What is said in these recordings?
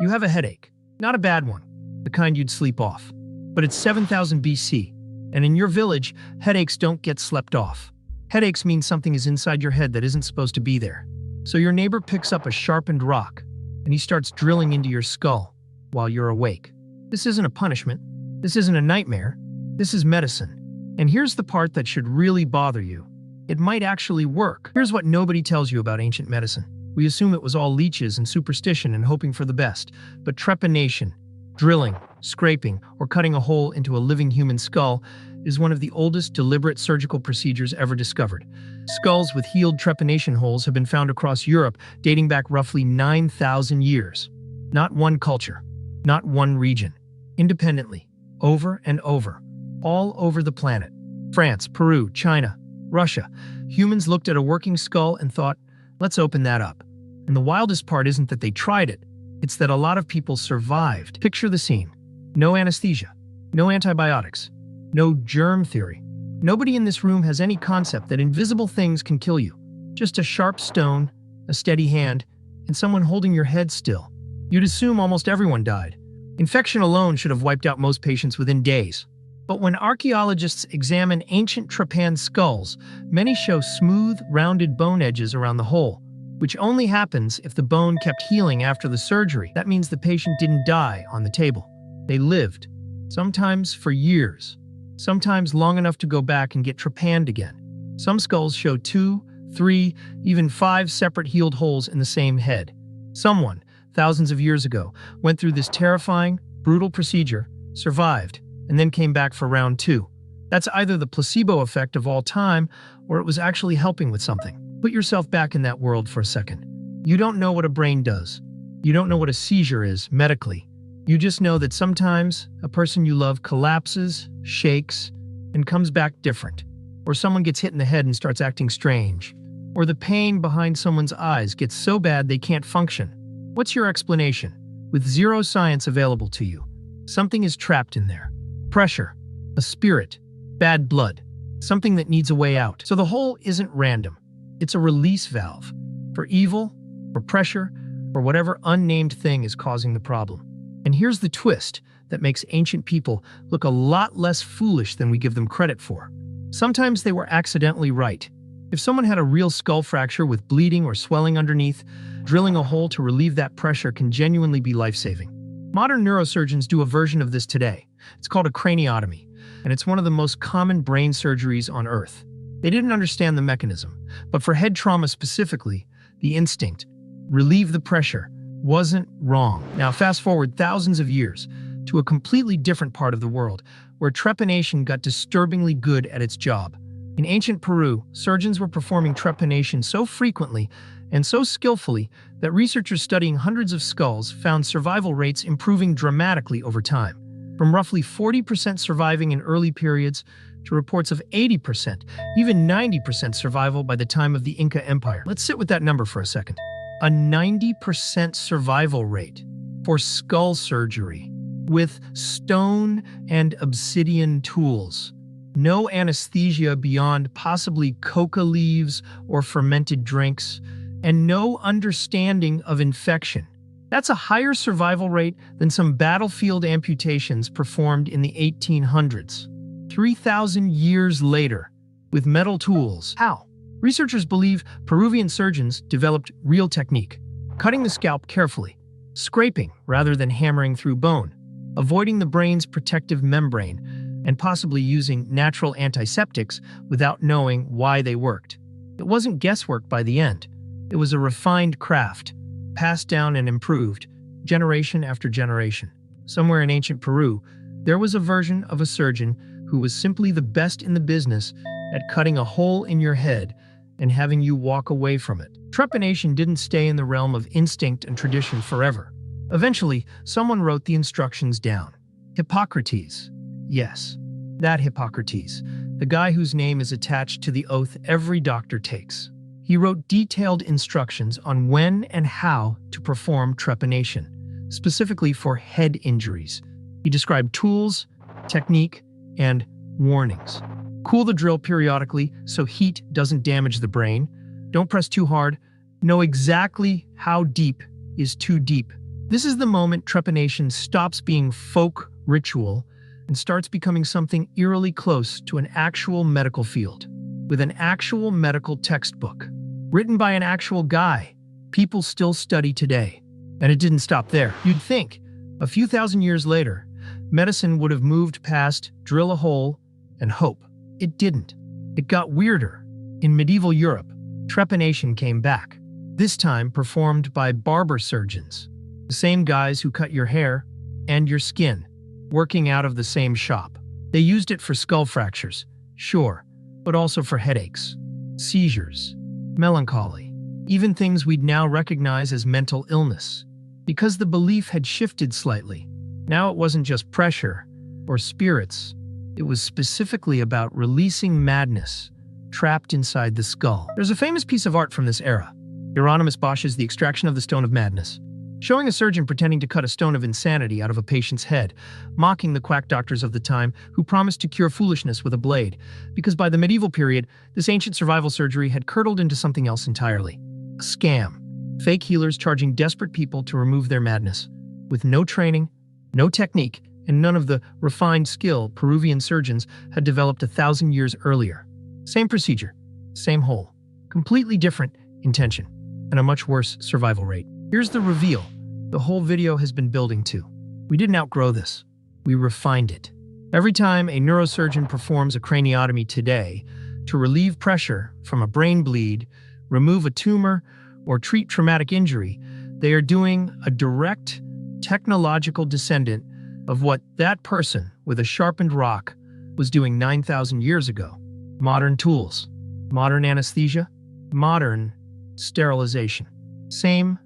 You have a headache. Not a bad one, the kind you'd sleep off. But it's 7000 BC, and in your village, headaches don't get slept off. Headaches mean something is inside your head that isn't supposed to be there. So your neighbor picks up a sharpened rock, and he starts drilling into your skull while you're awake. This isn't a punishment. This isn't a nightmare. This is medicine. And here's the part that should really bother you. It might actually work. Here's what nobody tells you about ancient medicine. We assume it was all leeches and superstition and hoping for the best. But trepanation, drilling, scraping, or cutting a hole into a living human skull is one of the oldest deliberate surgical procedures ever discovered. Skulls with healed trepanation holes have been found across Europe, dating back roughly 9,000 years. Not one culture, not one region. Independently, over and over, all over the planet. France, Peru, China, Russia. Humans looked at a working skull and thought, let's open that up. And the wildest part isn't that they tried it, it's that a lot of people survived. Picture the scene. No anesthesia, no antibiotics, no germ theory. Nobody in this room has any concept that invisible things can kill you. Just a sharp stone, a steady hand, and someone holding your head still. You'd assume almost everyone died. Infection alone should have wiped out most patients within days. But when archaeologists examine ancient trepan skulls, many show smooth, rounded bone edges around the hole, which only happens if the bone kept healing after the surgery. That means the patient didn't die on the table. They lived, sometimes for years, sometimes long enough to go back and get trepanned again. Some skulls show 2, 3, even 5 separate healed holes in the same head. Someone, thousands of years ago, went through this terrifying, brutal procedure, survived, and then came back for round 2. That's either the placebo effect of all time, or it was actually helping with something. Put yourself back in that world for a second. You don't know what a brain does. You don't know what a seizure is, medically. You just know that sometimes a person you love collapses, shakes, and comes back different. Or someone gets hit in the head and starts acting strange. Or the pain behind someone's eyes gets so bad they can't function. What's your explanation? With zero science available to you, something is trapped in there. Pressure, a spirit, bad blood, something that needs a way out. So the hole isn't random. It's a release valve for evil, for pressure, or whatever unnamed thing is causing the problem. And here's the twist that makes ancient people look a lot less foolish than we give them credit for. Sometimes they were accidentally right. If someone had a real skull fracture with bleeding or swelling underneath, drilling a hole to relieve that pressure can genuinely be life-saving. Modern neurosurgeons do a version of this today. It's called a craniotomy, and it's one of the most common brain surgeries on Earth. They didn't understand the mechanism, but for head trauma specifically, the instinct, relieve the pressure, wasn't wrong. Now fast forward thousands of years to a completely different part of the world where trepanation got disturbingly good at its job. In ancient Peru, surgeons were performing trepanation so frequently and so skillfully that researchers studying hundreds of skulls found survival rates improving dramatically over time, from roughly 40% surviving in early periods to reports of 80%, even 90% survival by the time of the Inca Empire. Let's sit with that number for a second. A 90% survival rate for skull surgery with stone and obsidian tools. No anesthesia beyond possibly coca leaves or fermented drinks, and no understanding of infection. That's a higher survival rate than some battlefield amputations performed in the 1800s. 3,000 years later, with metal tools. How? Researchers believe Peruvian surgeons developed real technique, cutting the scalp carefully, scraping rather than hammering through bone, avoiding the brain's protective membrane, and possibly using natural antiseptics without knowing why they worked. It wasn't guesswork by the end. It was a refined craft, passed down and improved, generation after generation. Somewhere in ancient Peru, there was a version of a surgeon who was simply the best in the business at cutting a hole in your head and having you walk away from it. Trepanation didn't stay in the realm of instinct and tradition forever. Eventually, someone wrote the instructions down. Hippocrates. Yes, that Hippocrates, the guy whose name is attached to the oath every doctor takes. He wrote detailed instructions on when and how to perform trepanation, specifically for head injuries. He described tools, technique, and warnings. Cool the drill periodically so heat doesn't damage the brain. Don't press too hard. Know exactly how deep is too deep. This is the moment trepanation stops being folk ritual and starts becoming something eerily close to an actual medical field, with an actual medical textbook, written by an actual guy people still study today. And it didn't stop there. You'd think, a few thousand years later, medicine would have moved past drill a hole and hope. It didn't. It got weirder. In medieval Europe, trepanation came back, this time performed by barber surgeons, the same guys who cut your hair and your skin, working out of the same shop. They used it for skull fractures, sure, but also for headaches, seizures, melancholy, even things we'd now recognize as mental illness. Because the belief had shifted slightly, now it wasn't just pressure or spirits, it was specifically about releasing madness trapped inside the skull. There's a famous piece of art from this era, Hieronymus Bosch's The Extraction of the Stone of Madness, showing a surgeon pretending to cut a stone of insanity out of a patient's head, mocking the quack doctors of the time who promised to cure foolishness with a blade, because by the medieval period, this ancient survival surgery had curdled into something else entirely. A scam. Fake healers charging desperate people to remove their madness, with no training, no technique, and none of the refined skill Peruvian surgeons had developed 1,000 years earlier. Same procedure, same hole, completely different intention, and a much worse survival rate. Here's the reveal the whole video has been building to. We didn't outgrow this. We refined it. Every time a neurosurgeon performs a craniotomy today to relieve pressure from a brain bleed, remove a tumor, or treat traumatic injury, they are doing a direct technological descendant of what that person with a sharpened rock was doing 9,000 years ago. Modern tools, modern anesthesia, modern sterilization. Same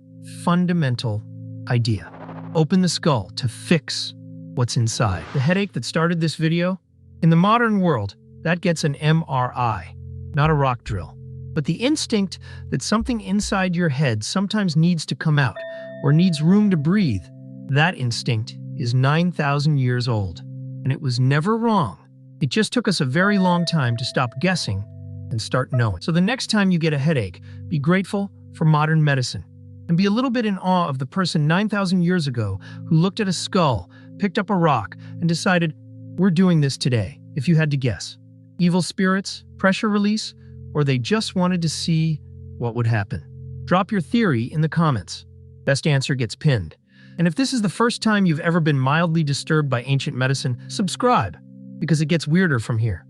fundamental idea. Open the skull to fix what's inside. The headache that started this video? In the modern world, that gets an MRI, not a rock drill. But the instinct that something inside your head sometimes needs to come out or needs room to breathe, that instinct is 9,000 years old. And it was never wrong. It just took us a very long time to stop guessing and start knowing. So the next time you get a headache, be grateful for modern medicine and be a little bit in awe of the person 9,000 years ago who looked at a skull, picked up a rock, and decided, we're doing this today, if you had to guess. Evil spirits, pressure release, or they just wanted to see what would happen. Drop your theory in the comments. Best answer gets pinned. And if this is the first time you've ever been mildly disturbed by ancient medicine, subscribe, because it gets weirder from here.